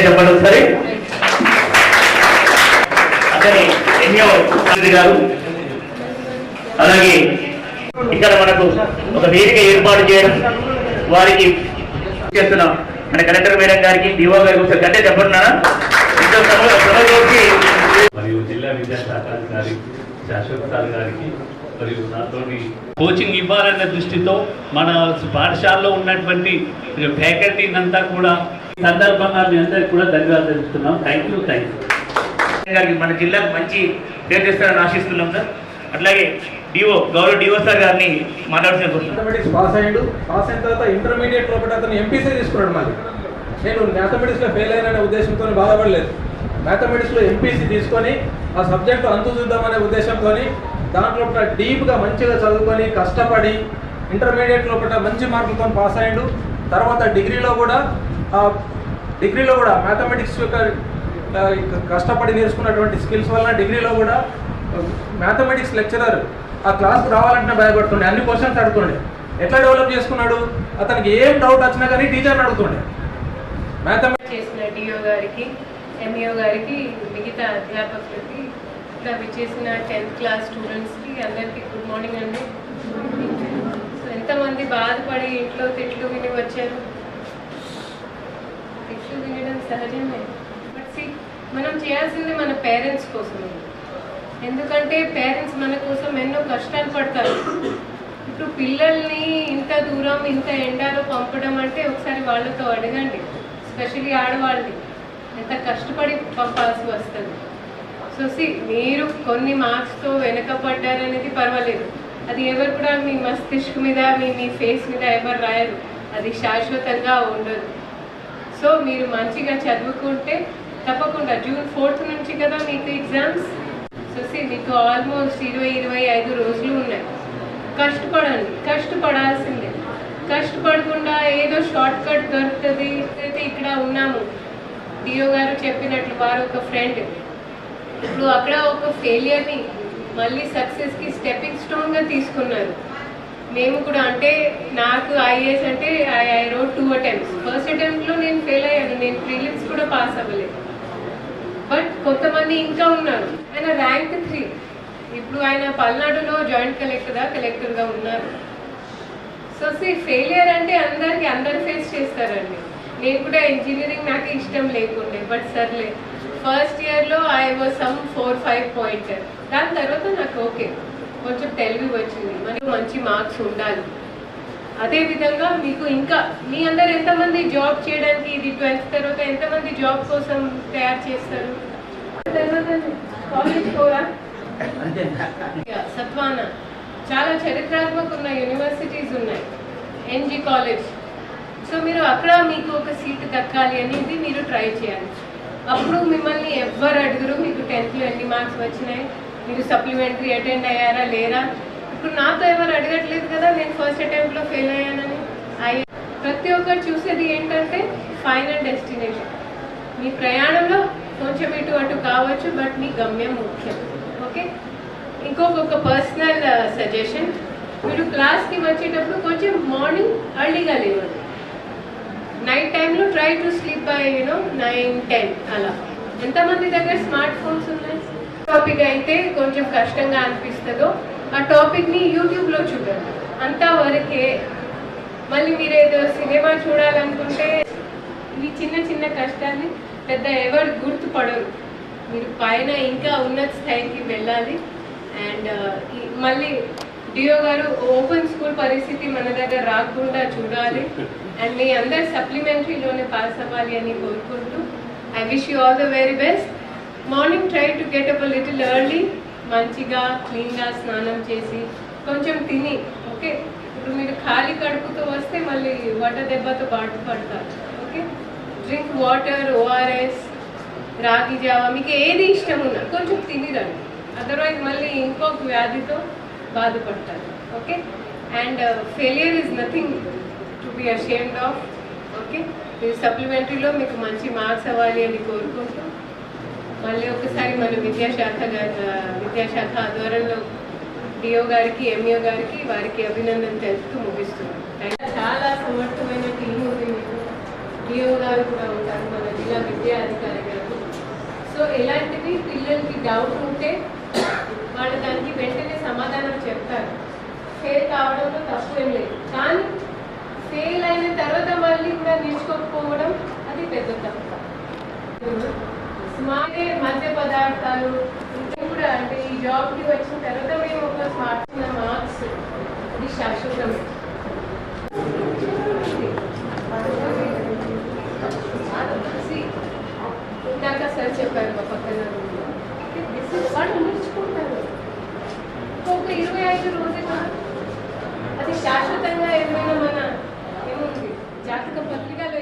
చెప్పండి ఒకసారి. అతని ఎన్యో గారు అలాగే ఇక్కడ మనకు ఒక వేదిక ఏర్పాటు చేయడం వారికి చేస్తున్నాం. మన కలెక్టర్ మేడం గారికి డిఓ గారికి ఒకసారి గట్టే చెప్పంటున్నారా. మరియు జిల్లా విద్యాశాఖాధికారి శాశ్వత్ గారికి మరియు నాతో కోచింగ్ ఇవ్వాలన్న దృష్టితో మన పాఠశాలలో ఉన్నటువంటి ఫ్యాకల్టీని అంతా కూడా సందర్భంగా మీ అందరికీ కూడా ధన్యవాదాలు తెలుస్తున్నాం. థ్యాంక్ యూ గారికి మన జిల్లాకు మంచి పేరు చేస్తారని ఆశిస్తున్నాం సార్. అట్లాగే డిఓ గౌరవ డిఓ సార్ గారిని మ్యాథమెటిక్స్ పాస్ అయిన తర్వాత ఇంటర్మీడియట్ లోపల అతను ఎంపీసీ తీసుకున్నాడు. మళ్ళీ నేను మ్యాథమెటిక్స్లో ఫెయిల్ అయిన ఉద్దేశంతో బాధపడలేదు. మ్యాథమెటిక్స్లో ఎంపీసీ తీసుకొని ఆ సబ్జెక్టు అంతు చూద్దామనే ఉద్దేశంతో దాంట్లో డీప్గా మంచిగా చదువుకొని కష్టపడి ఇంటర్మీడియట్ లోపల మంచి మార్కులతో పాస్ అయ్యాడు. తర్వాత డిగ్రీలో కూడా మ్యాథమెటిక్స్ యొక్క కష్టపడి నేర్చుకున్నటువంటి స్కిల్స్ వల్ల డిగ్రీలో కూడా మ్యాథమెటిక్స్ లెక్చరర్ ఆ క్లాస్కి రావాలంటే భయపడుతుండే, అన్ని క్వశ్చన్స్ అడుగుతుండే. ఎట్లా డెవలప్ చేసుకున్నాడు? అతనికి ఏం డౌట్ వచ్చినా కానీ టీచర్ని అడుగుతుండే. మ్యాథమెటిక్స్ చేసిన డిఓ గారికి, ఎంఈఓ గారికి, మిగతా అధ్యాపకులకి, ఇంకా విచ్చేసిన 10th క్లాస్ స్టూడెంట్స్కి అందరికీ గుడ్ మార్నింగ్ అండి. సో ఎంతమంది బాధపడి ఇంట్లో తిట్లు విని వచ్చారు. తిట్లు వినడం సహజమే. బట్ మనం చేయాల్సింది మన పేరెంట్స్ కోసం. ఎందుకంటే పేరెంట్స్ మన కోసం ఎన్నో కష్టాలు పడతారు. ఇప్పుడు పిల్లల్ని ఇంత దూరం ఇంత ఎండాలో పంపడం అంటే ఒకసారి వాళ్ళతో అడగండి. స్పెషల్లీ ఆడవాళ్ళని ఎంత కష్టపడి పంపాల్సి వస్తుంది. సో మీరు కొన్ని మార్క్స్తో వెనకపడ్డారనేది పర్వాలేదు. అది ఎవరు కూడా మీ మస్తిష్క మీద మీ ఫేస్ మీద ఎవరు రాయరు. అది శాశ్వతంగా ఉండదు. సో మీరు మంచిగా చదువుకుంటే తప్పకుండా June 4th నుంచి కదా మీకు ఎగ్జామ్స్. సో మీకు ఆల్మోస్ట్ 20-25 రోజులు ఉన్నాయి. కష్టపడండి, కష్టపడాల్సిందే. కష్టపడకుండా ఏదో షార్ట్ కట్ దొరుకుతుంది. అయితే ఇక్కడ ఉన్నాము, డిఓ గారు చెప్పినట్లు వారు ఒక ఫ్రెండ్. ఇప్పుడు అక్కడ ఒక ఫెయిలియర్ని మళ్ళీ సక్సెస్కి స్టెప్పింగ్ స్టోన్గా తీసుకున్నారు. మేము కూడా అంటే నాకు ఐఏఎస్ అంటే ఐ రోడ్ 2 attempts. ఫస్ట్ అటెంప్ట్లో నేను ఫెయిల్ అయ్యాను. నేను ప్రిలిమ్స్ కూడా పాస్ అవ్వలేదు. బట్ కొంతమంది ఇంకా ఉన్నారు. ఆయన ర్యాంక్ 3. ఇప్పుడు ఆయన పల్నాడులో జాయింట్ కలెక్టర్గా ఉన్నారు. సో ఫెయిలియర్ అంటే అందరు ఫేస్ చేస్తారండి. నేను కూడా ఇంజనీరింగ్ నాకు ఇష్టం లేకుండే, బట్ సర్లే ఫస్ట్ ఇయర్లో ఐ వాజ్ సమ్ 4-5 పాయింటర్. దాని తర్వాత నాకు ఓకే కొంచెం తెలివి వచ్చింది. మనకు మంచి మార్క్స్ ఉండాలి. అదేవిధంగా మీకు ఇంకా మీ అందరు ఎంతమంది జాబ్ చేయడానికి ఇది 12th తర్వాత ఎంతమంది జాబ్ కోసం తయారు చేస్తారు? కాలేజ్ కూడా సత్వానా చాలా చరిత్రాత్మక ఉన్న యూనివర్సిటీస్ ఉన్నాయి. NG college. సో మీరు అక్కడ మీకు ఒక సీట్ దక్కాలి అనేది మీరు ట్రై చేయాలి. అప్పుడు మిమ్మల్ని ఎవ్వరు అడుగురు మీకు 10thలో ఎన్ని మార్క్స్ వచ్చినాయి, మీరు సప్లిమెంటరీ అటెండ్ అయ్యారా లేరా. ఇప్పుడు నాతో ఎవరు అడగట్లేదు కదా నేను ఫస్ట్ అటెంప్ట్లో ఫెయిల్ అయ్యానని. ప్రతి ఒక్కరు చూసేది ఏంటంటే ఫైనల్ డెస్టినేషన్. మీ ప్రయాణంలో కొంచెం ఇటు అటు కావచ్చు, బట్ మీ గమ్యం ముఖ్యం. ఓకే. ఇంకొక పర్సనల్ సజెషన్, మీరు క్లాస్కి వచ్చేటప్పుడు కొంచెం మార్నింగ్ ఎర్లీగా లేవండి. నైట్ టైంలో ట్రై టు స్లీప్ బై 9-10 అలా. ఎంతమంది దగ్గర స్మార్ట్ ఫోన్స్ ఉన్నాయి? టాపిక్ అయితే కొంచెం కష్టంగా అనిపిస్తుందో ఆ టాపిక్ని యూట్యూబ్లో చూడండి. అంతవరకే. మళ్ళీ మీరు ఏదో సినిమా చూడాలనుకుంటే ఈ చిన్న కష్టాన్ని పెద్ద ఎవరు గుర్తుపడరు. మీరు పైన ఇంకా ఉన్నత స్థాయికి వెళ్ళాలి. అండ్ మళ్ళీ డిఓ గారు ఓపెన్ స్కూల్ పరిస్థితి మన దగ్గర రాకుండా చూడాలి. అండ్ మీ అందరు సప్లిమెంటరీలోనే పాస్ అవ్వాలి అని కోరుకుంటూ I wish you all the very best. Morning try to get up little early. మంచిగా క్లీన్గా స్నానం చేసి కొంచెం తిని. ఓకే. ఇప్పుడు మీరు ఖాళీ కడుపుతో వస్తే మళ్ళీ వట దెబ్బతో బాధపడతారు. ఓకే. డ్రింక్ వాటర్, ఓఆర్ఎస్, రాగి జావా, మీకు ఏది ఇష్టం ఉన్నా కొంచెం తినిరండి. అదర్వైజ్ మళ్ళీ ఇంకొక వ్యాధితో బాధపడతారు. Okay. And failure is nothing to be ashamed of. Okay. మీరు సప్లిమెంటరీలో మీకు మంచి మార్క్స్ అవ్వాలి అని కోరుకుంటూ మళ్ళీ ఒకసారి మన విద్యాశాఖ ఆధ్వర్యంలో డిఓ గారికి, ఎంఈఓ గారికి, వారికి అభినందన తెలుపుతూ ముగిస్తున్నాను. చాలా సమర్థమైన టీం ఉంది మీకు. డిఓ గారు కూడా ఉంటారు, మన జిల్లా విద్యా అధికారి గారు. సో ఎలాంటివి పిల్లలకి డౌట్ ఉంటే వాళ్ళు దానికి వెంటనే సమాధానం చెప్తారు. ఫెయిల్ కావడంలో తప్పు ఏం లేదు, కానీ ఫెయిల్ అయిన తర్వాత మళ్ళీ కూడా నేర్చుకోకపోవడం అది పెద్ద తప్పు. స్మార్ట్ మధ్య పదార్థాలు ఇంకా కూడా అంటే ఈ జాబ్కి వచ్చిన తర్వాత మేము ఒక స్మార్ట్ మార్క్స్ అది శాశ్వతమే. ఇందాక సార్ చెప్పారు మా పక్కన వాళ్ళు నేర్చుకుంటారు ఒక 25 రోజులు, అది శాశ్వతంగా ఏమైనా మన ఏముంది జాతక పత్రికలో